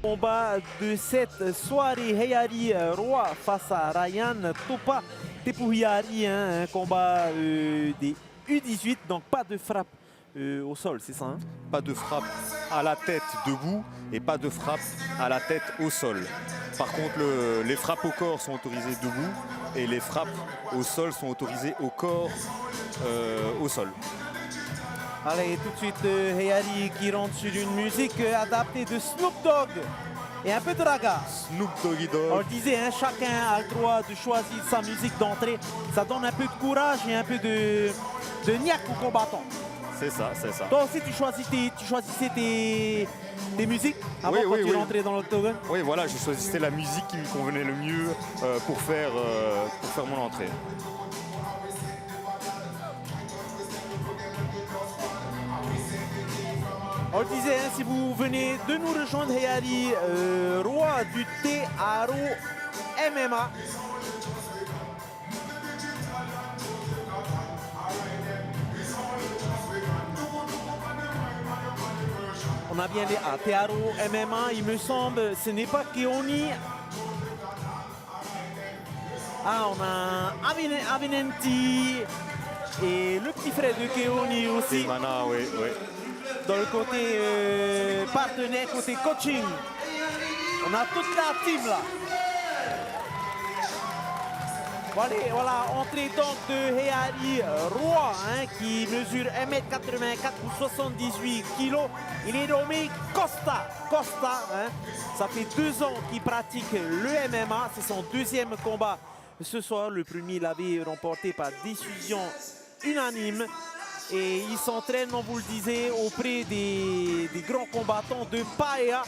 Combat de cette soirée, Heyari Roi face à Ryan Topa Tepuhiari, hein, un combat des U18, donc pas de frappe au sol, c'est ça hein? Pas de frappe à la tête debout et pas de frappe à la tête au sol. Par contre, les frappes au corps sont autorisées debout et les frappes au sol sont autorisées au corps au sol. Allez, tout de suite, Heyari qui rentre sur une musique adaptée de Snoop Dogg et un peu de raga. Snoop Doggy Dogg. On le disait, hein, chacun a le droit de choisir sa musique d'entrée. Ça donne un peu de courage et un peu de niaque aux combattants. C'est ça, c'est ça. Toi aussi, tu choisissais tes musiques avant quand tu rentrais dans l'octogone? Oui, voilà, je choisissais la musique qui me convenait le mieux pour faire mon entrée. On le disait, hein, si vous venez de nous rejoindre, Heyari, roi du Te-Aro MMA. On a bien les Te-Aro MMA, il me semble, ce n'est pas Keoni. Ah, on a Avenenti et le petit frère de Keoni aussi. Mana, oui, oui. Dans le côté partenaire, côté coaching. On a toute la team là. Voilà, entrée donc de Heyari Roi, hein, qui mesure 1m84 pour 78 kg. Il est nommé Costa. Hein. Ça fait 2 ans qu'il pratique le MMA. C'est son 2e combat ce soir. Le premier, il avait remporté par décision unanime. Et il s'entraîne, on vous le disait, auprès des grands combattants de Paea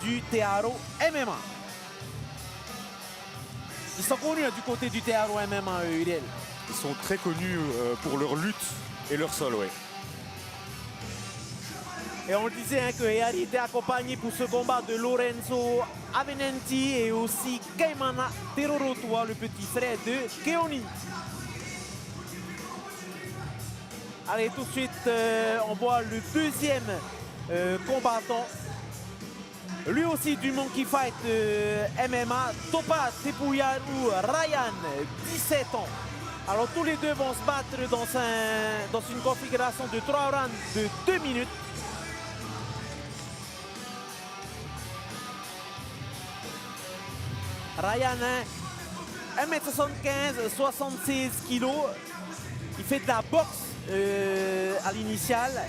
du Te-Aro MMA. Ils sont connus du côté du Te-Aro MMA, Uriel. Ils sont très connus pour leur lutte et leur sol, oui. Et on le disait hein, que Heyari était accompagné pour ce combat de Lorenzo Avenenti et aussi Keimana Terorotua, le petit frère de Keoni. Allez, tout de suite, on voit le 2e combattant. Lui aussi du Monkey Fight MMA, Topa Tepuhiari Ryan, 17 ans. Alors tous les deux vont se battre dans une configuration de 3 rounds de 2 minutes. Ryan, hein, 1m75, 76 kg. Il fait de la boxe à l'initiale.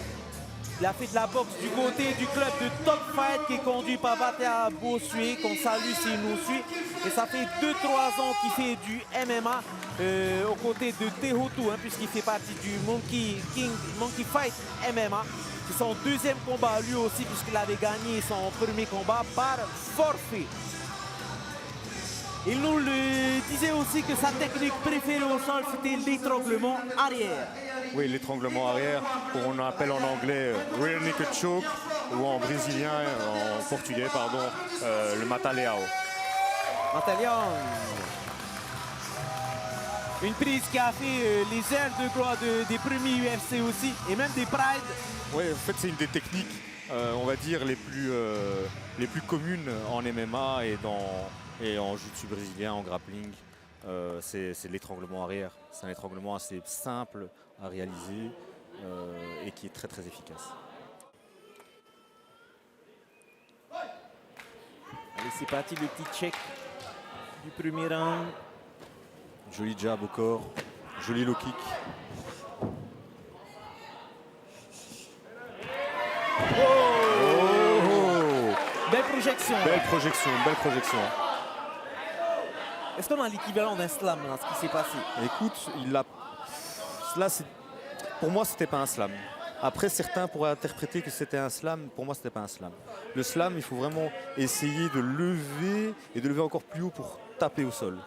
Il a fait de la boxe du côté du club de Top Fight qui est conduit par Vatea Bossuet, qu'on salue s'il nous suit. Et ça fait 2-3 ans qu'il fait du MMA aux côtés de Tehotu, hein, puisqu'il fait partie du Monkey Fight MMA. C'est son 2e combat lui aussi, puisqu'il avait gagné son 1er combat par forfait. Il nous le disait aussi que sa technique préférée au sol, c'était l'étranglement arrière. Oui, l'étranglement arrière, qu'on appelle en anglais rear naked choke, ou en brésilien, en portugais, pardon, le mataleao. Mataleao. Une prise qui a fait les airs de gloire des premiers UFC aussi, et même des Pride. Oui, en fait, c'est une des techniques, on va dire, les plus communes en MMA et en jiu-jitsu brésilien, en grappling. C'est l'étranglement arrière. C'est un étranglement assez simple à réaliser et qui est très très efficace. Allez, c'est parti, le petit check du premier round. Joli jab au corps, joli low kick. Oh, belle projection. Belle projection, belle projection. Est-ce qu'on a l'équivalent d'un slam là, ce qui s'est passé? Écoute, là, pour moi, c'était pas un slam. Après, certains pourraient interpréter que c'était un slam. Pour moi, c'était pas un slam. Le slam, il faut vraiment essayer de lever et de lever encore plus haut pour taper au sol.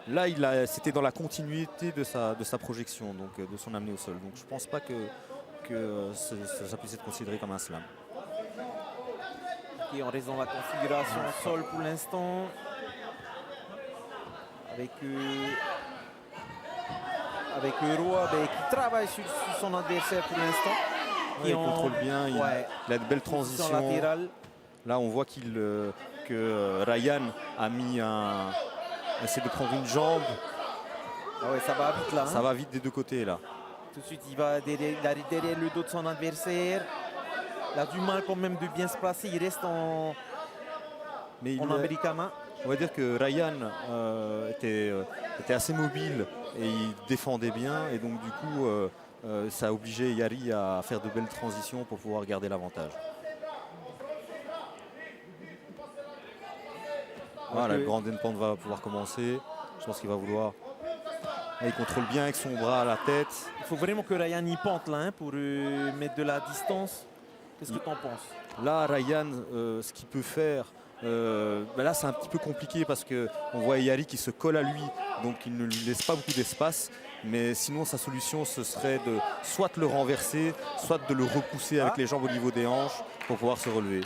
Là, c'était dans la continuité de sa projection, donc de son amener au sol. Donc, je pense pas que ça puisse être considéré comme un slam. Et en raison de la configuration au sol pour l'instant. Avec Roi qui travaille sur son adversaire pour l'instant. Ouais, il contrôle bien, il a de belles transitions. Latérale. Là, on voit que Ryan a essaie de prendre une jambe. Ah ouais, ça va vite là. Ça va vite des deux côtés là. Tout de suite, il arrive derrière le dos de son adversaire. Il a du mal quand même de bien se placer. Il reste en Americana. On va dire que Ryan était assez mobile et il défendait bien. Et donc du coup, ça a obligé Yari à faire de belles transitions pour pouvoir garder l'avantage. Voilà, le Grand Endpoint va pouvoir commencer. Je pense qu'il va vouloir... Là, il contrôle bien avec son bras à la tête. Il faut vraiment que Ryan y pente là hein, pour mettre de la distance. Qu'est-ce que tu en penses? Là, Ryan, ce qu'il peut faire, là c'est un petit peu compliqué parce qu'on voit Yari qui se colle à lui, donc il ne lui laisse pas beaucoup d'espace. Mais sinon, sa solution, ce serait de soit le renverser, soit de le repousser avec les jambes au niveau des hanches pour pouvoir se relever.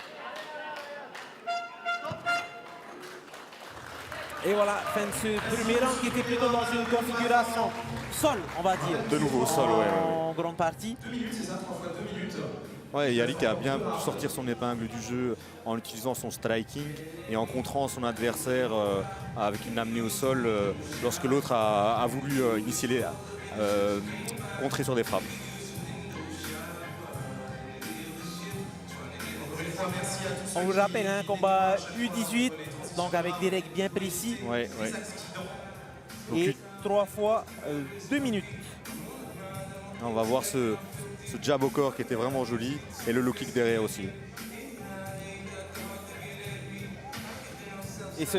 Et voilà, fin de ce premier round qui était plutôt dans une configuration sol, on va dire. De nouveau sol, ouais. En grande partie. 2 minutes, c'est ça, 3 fois 2 minutes. Ouais, Yari qui a bien pu sortir son épingle du jeu en utilisant son striking et en contrant son adversaire avec une amenée au sol lorsque l'autre a voulu initier contrer sur des frappes. On vous rappelle, un combat U18, donc avec des règles bien précis. Ouais. Et 3 fois 2 minutes. On va voir ce jab au corps qui était vraiment joli et le low kick derrière aussi. Et ce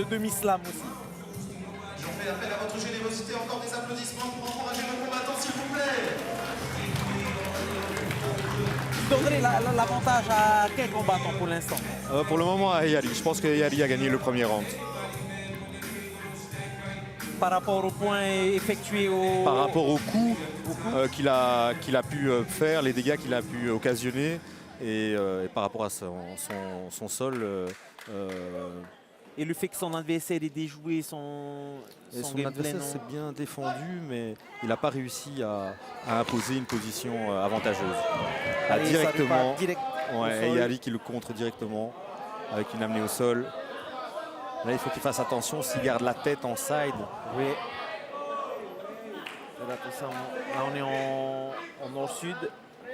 demi-slam aussi. On fait appel à votre générosité, encore des applaudissements pour encourager nos combattants, s'il vous plaît. Tu donnerais l'avantage à quel combattant pour l'instant? Pour le moment à Yari. Je pense que Yari a gagné le premier round. Par rapport aux points effectués par rapport au coup qu'il a pu faire, les dégâts qu'il a pu occasionner et par rapport à son sol. Et le fait que son adversaire ait déjoué son adversaire s'est bien défendu, mais il n'a pas réussi à imposer une position avantageuse. Directement, et Yari qui le contre directement avec une amenée au sol. Là, il faut qu'il fasse attention s'il garde la tête en side. Oui. Là, on est en nord-sud,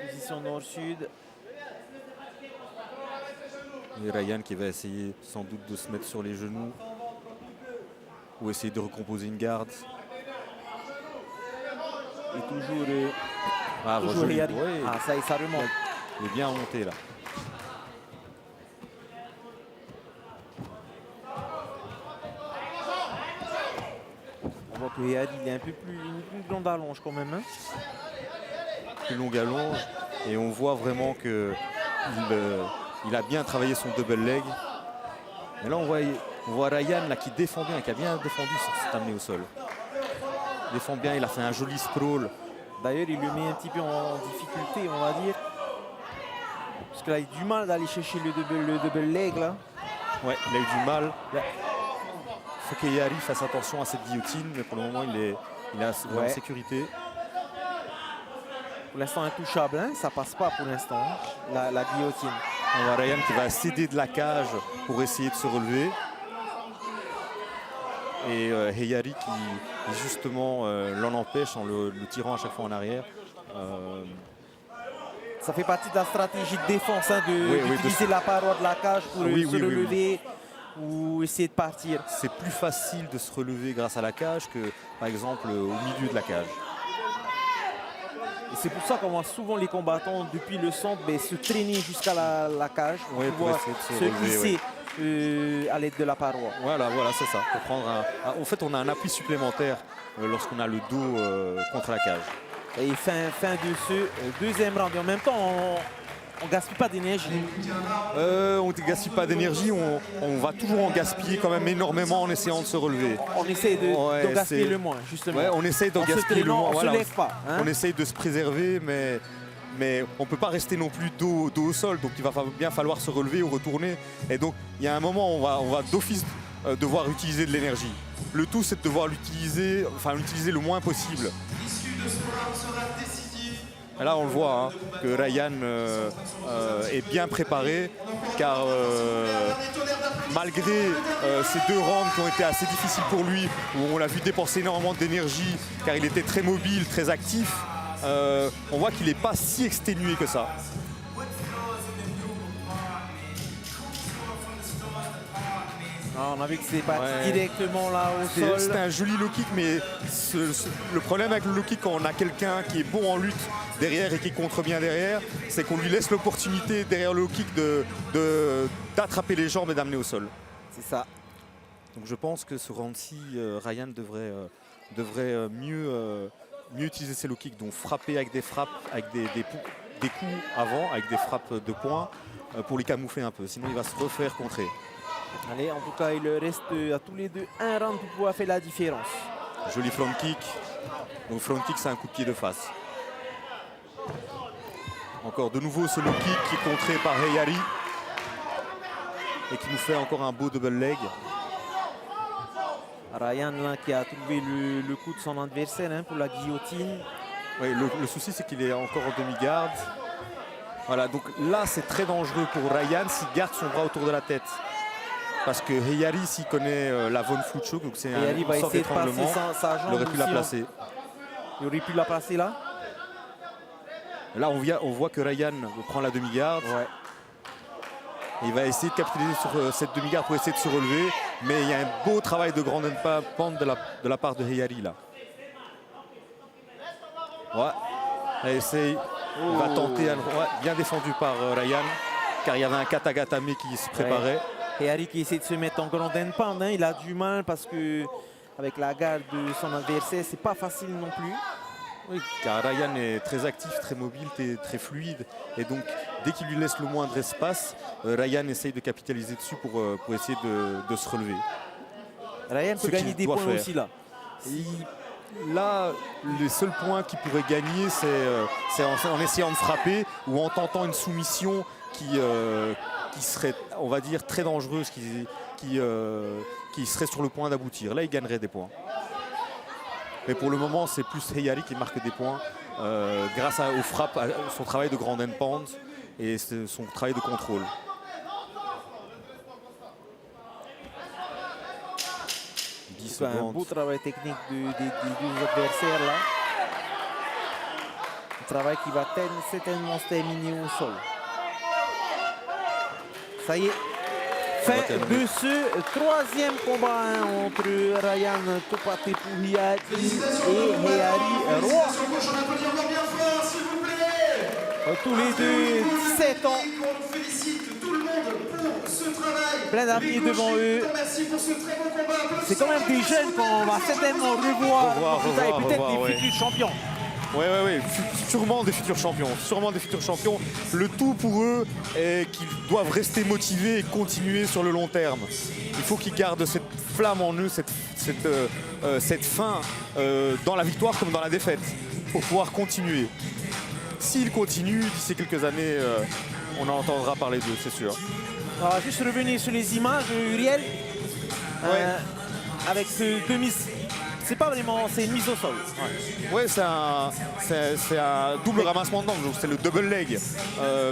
position nord-sud. Et Ryan qui va essayer sans doute de se mettre sur les genoux ou essayer de recomposer une garde. Et toujours Yari. Ouais. Ah, ça remonte. Il est bien monté là. On voit que Yari il est un peu plus une grande allonge quand même. Hein. Plus longue allonge et on voit vraiment que il a bien travaillé son double leg. Et là on voit Ryan là, qui défend bien, qui a bien défendu cette amenée au sol. Il défend bien, il a fait un joli sprawl. D'ailleurs il le met un petit peu en difficulté on va dire. Parce que là il a du mal d'aller chercher le double leg là. Ouais, il a eu du mal. Il faut que Yari fasse attention à cette guillotine, mais pour le moment il est en sécurité. Pour l'instant intouchable, hein, ça passe pas pour l'instant, hein, la guillotine. On voit Ryan qui va céder de la cage pour essayer de se relever. Et Yari qui justement l'en empêche en le tirant à chaque fois en arrière. Ça fait partie de la stratégie de défense, hein, d'utiliser la paroi de la cage pour se relever ou essayer de partir. C'est plus facile de se relever grâce à la cage que par exemple au milieu de la cage. Et c'est pour ça qu'on voit souvent les combattants depuis le centre se traîner jusqu'à la cage pour pouvoir se hisser à l'aide de la paroi. Voilà, c'est ça. Pour prendre en fait, on a un appui supplémentaire lorsqu'on a le dos contre la cage. Et fin de ce deuxième round. Et en même temps, on ne gaspille pas d'énergie. On ne gaspille pas d'énergie, on va toujours en gaspiller quand même énormément en essayant de se relever. On essaie d'en gaspiller le moins, justement. Ouais, on essaie d'en gaspiller le moins. On ne se lève pas. Hein. On essaye de se préserver, mais on ne peut pas rester non plus dos au sol. Donc il va bien falloir se relever ou retourner. Et donc il y a un moment où on va d'office devoir utiliser de l'énergie. Le tout, c'est de devoir l'utiliser le moins possible. L'issue de ce round sera décisive. Là, on le voit, hein, que Ryan est bien préparé. On encourage car malgré ces 2 rounds qui ont été assez difficiles pour lui, où on l'a vu dépenser énormément d'énergie, car il était très mobile, très actif, on voit qu'il n'est pas si exténué que ça. Ah, on a vu que c'est parti directement là au sol. C'était un joli low kick, mais le problème avec le low kick, quand on a quelqu'un qui est bon en lutte derrière et qui contre bien derrière, c'est qu'on lui laisse l'opportunité derrière le low kick d'attraper les jambes et d'amener au sol. C'est ça. Donc je pense que ce round-ci, Ryan devrait mieux utiliser ses low kicks, donc frapper avec des frappes, avec des coups avant, avec des frappes de poing, pour les camoufler un peu. Sinon il va se refaire contrer. Allez, en tout cas, il reste à tous les deux un round pour pouvoir faire la différence. Joli front kick. Donc front kick, c'est un coup de pied de face. Encore de nouveau ce low kick qui est contré par Heyari et qui nous fait encore un beau double leg. Ryan là, qui a trouvé le coup de son adversaire hein, pour la guillotine. Oui, le souci c'est qu'il est encore en demi-garde. Voilà, donc là c'est très dangereux pour Ryan s'il garde son bras autour de la tête. Parce que Heyari, s'il connaît la Von Flue choke, donc c'est une sorte d'étranglement, il aurait pu la placer. Il aurait pu la placer là. Là, on voit que Ryan prend la demi-garde. Ouais. Il va essayer de capitaliser sur cette demi-garde pour essayer de se relever. Mais il y a un beau travail de grand pound de la part de Heyari là. Ouais. Elle essaye. Il va tenter. Ouais, bien défendu par Ryan. Car il y avait un katagatame qui se préparait. Ouais. Heyari qui essaie de se mettre en grand pound, hein. Il a du mal parce que avec la garde de son adversaire, c'est pas facile non plus. Oui, car Ryan est très actif, très mobile, très fluide. Et donc, dès qu'il lui laisse le moindre espace, Ryan essaye de capitaliser dessus pour essayer de se relever. Ryan peut gagner des points aussi là. Là, les seuls points qu'il pourrait gagner, c'est en essayant de frapper ou en tentant une soumission qui serait, on va dire, très dangereuse, qui serait sur le point d'aboutir. Là, il gagnerait des points. Mais pour le moment, c'est plus Heyari qui marque des points grâce aux frappes, à son travail de grand end pound et son travail de contrôle. C'est un beau travail technique des deux adversaires là. Un travail qui va certainement se terminer au sol. Ça y est, fin de ce troisième combat hein, entre Ryan Topa-Tepuhiari et Heyari Roy. Tous les deux, 17 ans. Plein d'avenir devant eux. C'est quand même des jeunes qu'on va certainement revoir et peut-être des futurs champions. Oui, sûrement des futurs champions. Le tout pour eux est qu'ils doivent rester motivés et continuer sur le long terme. Il faut qu'ils gardent cette flamme en eux, cette faim dans la victoire comme dans la défaite, pour pouvoir continuer. S'ils continuent, d'ici quelques années, on en entendra parler d'eux, c'est sûr. On va juste revenir sur les images, Uriel. Avec ce demi. C'est pas vraiment, c'est une mise au sol. Ouais, c'est un double ramassement de donc c'est le double leg.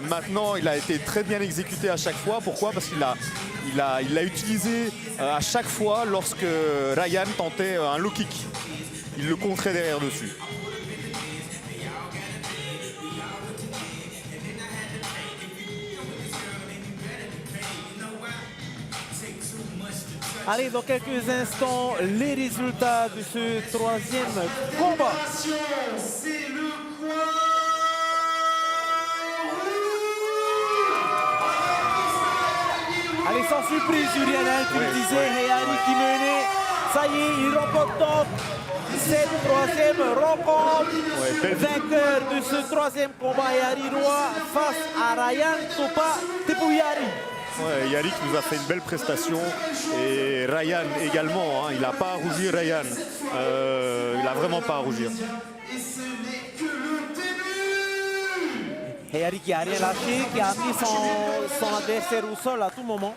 Maintenant, il a été très bien exécuté à chaque fois. Pourquoi? Parce qu'il l'a utilisé à chaque fois lorsque Ryan tentait un low kick. Il le contrait derrière dessus. Allez, dans quelques instants, les résultats de ce troisième combat. C'est le point. Allez, sans surprise, Julien, hein, tu le disais, Heyari qui menait. Ça y est, il remporte donc cette troisième rencontre. Vainqueur de ce troisième combat, Heyari Roy face à Ryan Topa-Tepuhiari. Ouais, Heyari qui nous a fait une belle prestation et Ryan également, hein, il n'a pas à rougir Ryan, il n'a vraiment pas à rougir. Et ce n'est que le début. Heyari qui n'a rien lâché, qui a amené son adversaire au sol à tout moment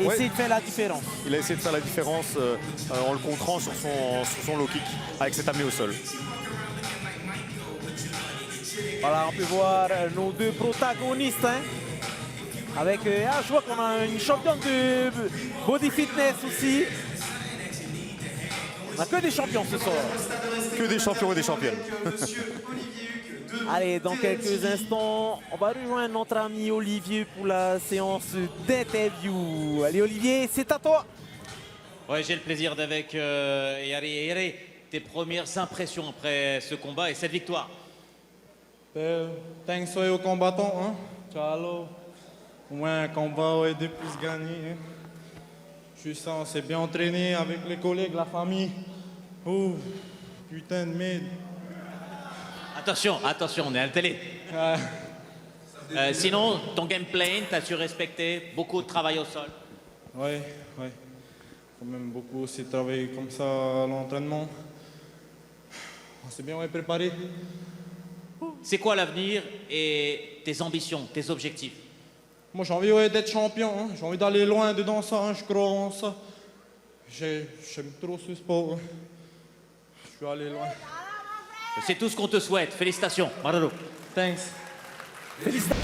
et essaie de faire la différence. Il a essayé de faire la différence en le contrant sur son low kick avec cet amené au sol. Voilà, on peut voir nos deux protagonistes. Hein. Avec, je vois qu'on a une championne de body fitness aussi. On n'a que des champions ce soir. Que des champions et des championnes. Allez, dans quelques instants, on va rejoindre notre ami Olivier pour la séance d'interview. Allez Olivier, c'est à toi. Ouais, j'ai le plaisir d'avec Yari Yari. Tes premières impressions après ce combat et cette victoire. Thanks aux combattants, hein. Ciao. Au moins un combat et de plus gagner. Hein. Je suis ça, on s'est bien entraîné avec les collègues, la famille. Oh, putain de merde. Attention, on est à la télé. Sinon, ton game plan, t'as su respecter beaucoup de travail au sol. Ouais. Quand même beaucoup aussi travaillé comme ça à l'entraînement. On s'est bien préparé. C'est quoi l'avenir et tes ambitions, tes objectifs? Moi j'ai envie d'être champion, hein. J'ai envie d'aller loin dedans ça, hein. Je crois en ça. J'aime trop ce sport. Hein. Je vais aller loin. C'est tout ce qu'on te souhaite. Félicitations. Bravo. Thanks. Félicitations.